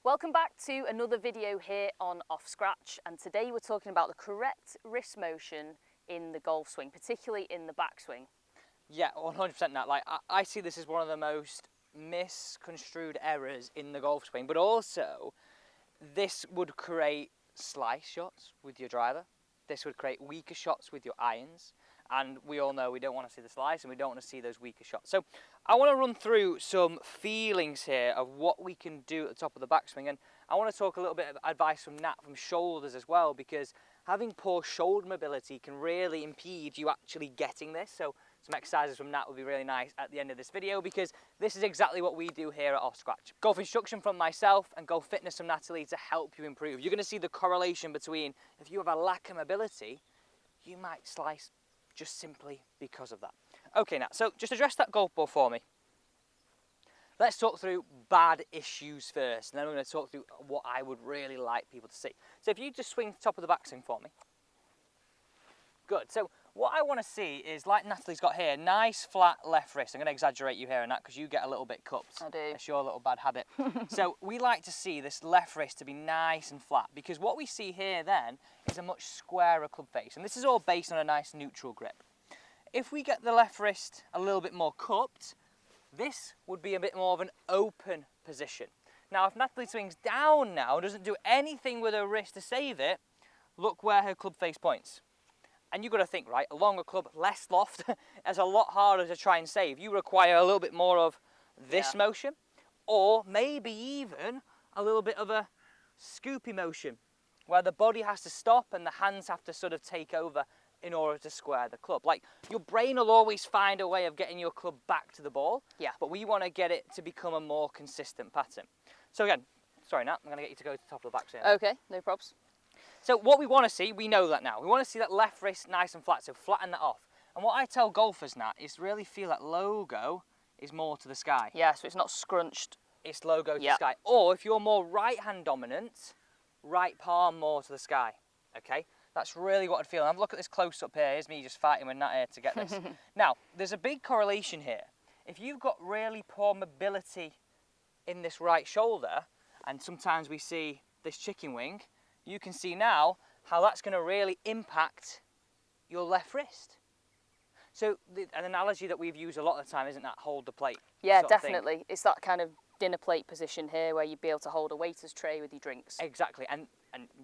Welcome back to another video here on Off Scratch, and today we're talking about the correct wrist motion in the golf swing, particularly in the backswing. Yeah, 100% Nat. Like, I see this as one of the most misconstrued errors in the golf swing, but also this would create slice shots with your driver. This would create weaker shots with your irons. And we all know we don't want to see the slice and we don't want to see those weaker shots. So I want to run through some feelings here of what we can do at the top of the backswing. And I want to talk a little bit of advice from Nat from shoulders as well, because having poor shoulder mobility can really impede you actually getting this. So some exercises from Nat would be really nice at the end of this video, because this is exactly what we do here at Off Scratch. Golf instruction from myself and golf fitness from Natalie to help you improve. You're going to see the correlation between if you have a lack of mobility, you might slice just simply because of that. Okay, Nat, so just address that golf ball for me. Let's talk through bad issues first, and then we're going to talk through what I would really like people to see. So if you just swing the top of the backswing for me. Good. So what I want to see is, like Natalie's got here, nice flat left wrist. I'm going to exaggerate you here, Nat, because you get a little bit cupped. I do. It's your little bad habit. So we like to see this left wrist to be nice and flat, because what we see here then is a much squarer club face, and this is all based on a nice neutral grip. If we get the left wrist a little bit more cupped, this would be a bit more of an open position. Now, if Natalie swings down now and doesn't do anything with her wrist to save it, look where her club face points. And you've got to think, right, a longer club, less loft, is a lot harder to try and save. You require a little bit more of this motion, or maybe even a little bit of a scoopy motion, where the body has to stop and the hands have to sort of take over in order to square the club. Like, your brain will always find a way of getting your club back to the ball, but we want to get it to become a more consistent pattern. So again, sorry Nat, I'm going to get you to go to the top of the backswing. Okay, no probs. So what we want to see, we know that now. We want to see that left wrist nice and flat, so flatten that off. And what I tell golfers, Nat, is really feel that logo is more to the sky. Yeah, so it's not scrunched. It's logo to the sky. Or if you're more right hand dominant, right palm more to the sky, okay? That's really what I'd feel. And look at this close up here. Here's me just fighting with Nat here to get this. Now, there's a big correlation here. If you've got really poor mobility in this right shoulder, and sometimes we see this chicken wing, you can see now how that's going to really impact your left wrist. So an analogy that we've used a lot of the time isn't that hold the plate? Yeah, definitely. It's that kind of dinner plate position here where you'd be able to hold a waiter's tray with your drinks. Exactly, and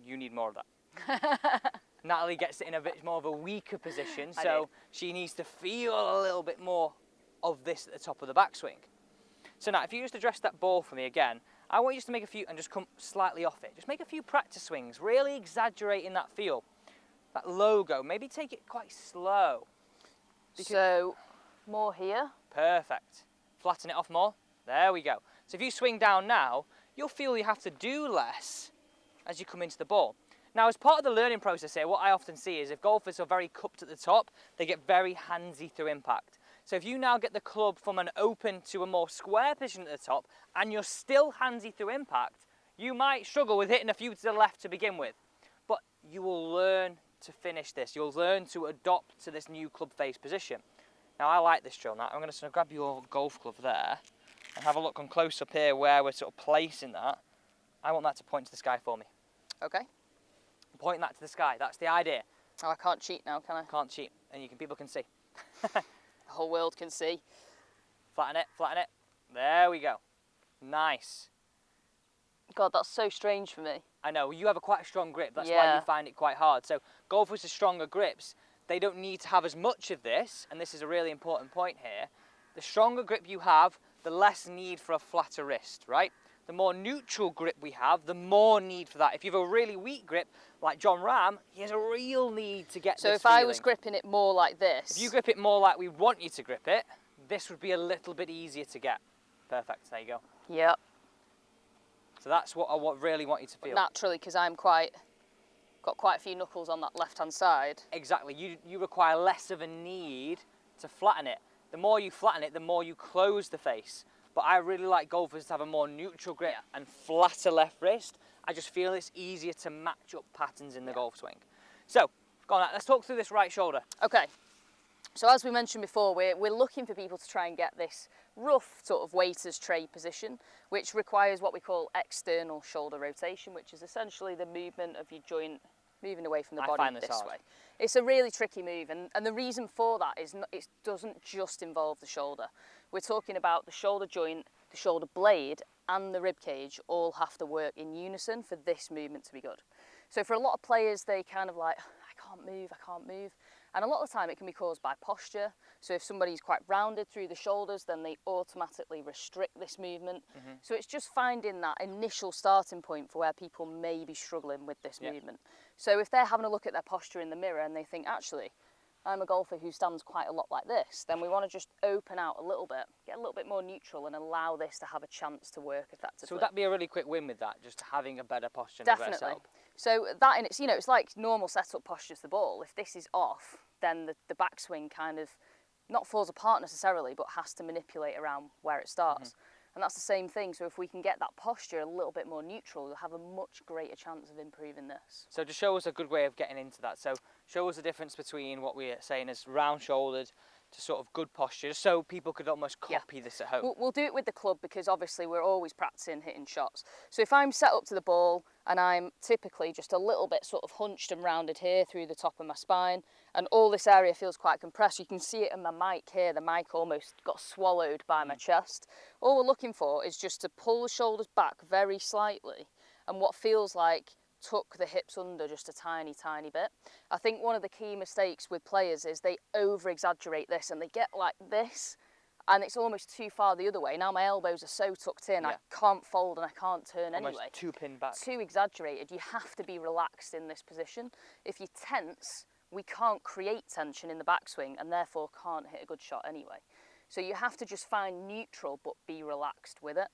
you need more of that. Natalie gets it in a bit more of a weaker position, so she needs to feel a little bit more of this at the top of the backswing. So now, if you just address that ball for me again, I want you just to make a few, and just come slightly off it. Just make a few practice swings, really exaggerating that feel, that logo. Maybe take it quite slow. So, more here. Perfect. Flatten it off more. There we go. So if you swing down now, you'll feel you have to do less as you come into the ball. Now, as part of the learning process here, what I often see is if golfers are very cupped at the top, they get very handsy through impact. So if you now get the club from an open to a more square position at the top, and you're still handsy through impact, you might struggle with hitting a few to the left to begin with. But you will learn to finish this. You'll learn to adopt to this new club face position. Now, I like this drill. Now, I'm going to sort of grab your golf glove there and have a look on close up here where we're sort of placing that. I want that to point to the sky for me. Okay. Point that to the sky. That's the idea. Oh, I can't cheat now, can I? Can't cheat, and people can see. The whole world can see. Flatten it, flatten it. There we go. Nice. God, that's so strange for me. I know, you have quite a strong grip. That's why you find it quite hard. So golfers with stronger grips, they don't need to have as much of this, and this is a really important point here. The stronger grip you have, the less need for a flatter wrist, right? The more neutral grip we have, the more need for that. If you have a really weak grip, like Jon Rahm, he has a real need to get this feeling. So if I was gripping it more like this... If you grip it more like we want you to grip it, this would be a little bit easier to get. Perfect, there you go. Yep. So that's what I really want you to feel. Naturally, because I'm got quite a few knuckles on that left-hand side. Exactly, you require less of a need to flatten it. The more you flatten it, the more you close the face. But I really like golfers to have a more neutral grip and flatter left wrist. I just feel it's easier to match up patterns in the golf swing. So, go on, let's talk through this right shoulder. Okay. So as we mentioned before, we're looking for people to try and get this rough sort of waiter's tray position, which requires what we call external shoulder rotation, which is essentially the movement of your joint moving away from the I body find this this hard. way. It's a really tricky move, and the reason for that is it doesn't just involve the shoulder. We're talking about the shoulder joint, the shoulder blade, and the rib cage all have to work in unison for this movement to be good. So for a lot of players, they kind of like, I can't move. And a lot of the time it can be caused by posture. So if somebody's quite rounded through the shoulders, then they automatically restrict this movement. So it's just finding that initial starting point for where people may be struggling with this movement. So if they're having a look at their posture in the mirror and they think, actually, I'm a golfer who stands quite a lot like this, then we want to just open out a little bit, get a little bit more neutral and allow this to have a chance to work effectively. So would that be a really quick win with that, just having a better posture? Definitely. So that in it's, you know, it's like normal setup posture to the ball. If this is off, then the backswing kind of not falls apart necessarily, but has to manipulate around where it starts. And that's the same thing. So if we can get that posture a little bit more neutral, we'll have a much greater chance of improving this. So to show us a good way of getting into that, so show us the difference between what we're saying as round-shouldered to sort of good posture, just so people could almost copy this at home. We'll do it with the club because obviously we're always practicing hitting shots. So if I'm set up to the ball and I'm typically just a little bit sort of hunched and rounded here through the top of my spine, and all this area feels quite compressed, you can see it in my mic here, the mic almost got swallowed by my chest. All we're looking for is just to pull the shoulders back very slightly, and what feels like tuck the hips under just a tiny bit. I think one of the key mistakes with players is they over exaggerate this and they get like this and it's almost too far the other way. Now my elbows are so tucked in, I can't fold and I can't turn Almost anyway. too pinned back. Too exaggerated. You have to be relaxed in this position. If you tense, we can't create tension in the backswing and therefore can't hit a good shot anyway. So you have to just find neutral but be relaxed with it.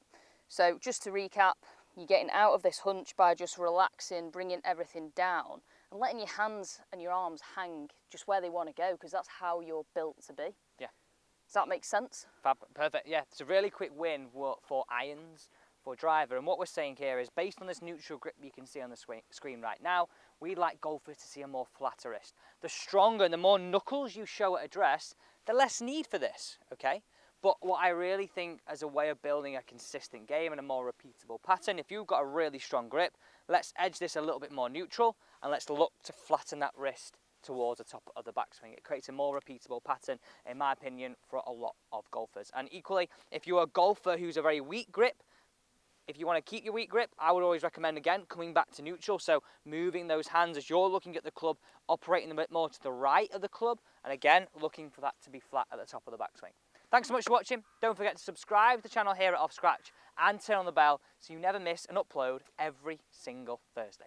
So just to recap, you're getting out of this hunch by just relaxing, bringing everything down and letting your hands and your arms hang just where they want to go because that's how you're built to be. Yeah. Does that make sense? Fab, perfect, yeah. It's a really quick win for irons, for driver. And what we're saying here is based on this neutral grip you can see on the screen right now, we'd like golfers to see a more flatter wrist. The stronger and the more knuckles you show at address, the less need for this, okay? But what I really think as a way of building a consistent game and a more repeatable pattern, if you've got a really strong grip, let's edge this a little bit more neutral and let's look to flatten that wrist towards the top of the backswing. It creates a more repeatable pattern, in my opinion, for a lot of golfers. And equally, if you're a golfer who's a very weak grip, if you want to keep your weak grip, I would always recommend, again, coming back to neutral. So moving those hands as you're looking at the club, operating a bit more to the right of the club, and again, looking for that to be flat at the top of the backswing. Thanks so much for watching. Don't forget to subscribe to the channel here at Off Scratch and turn on the bell so you never miss an upload every single Thursday.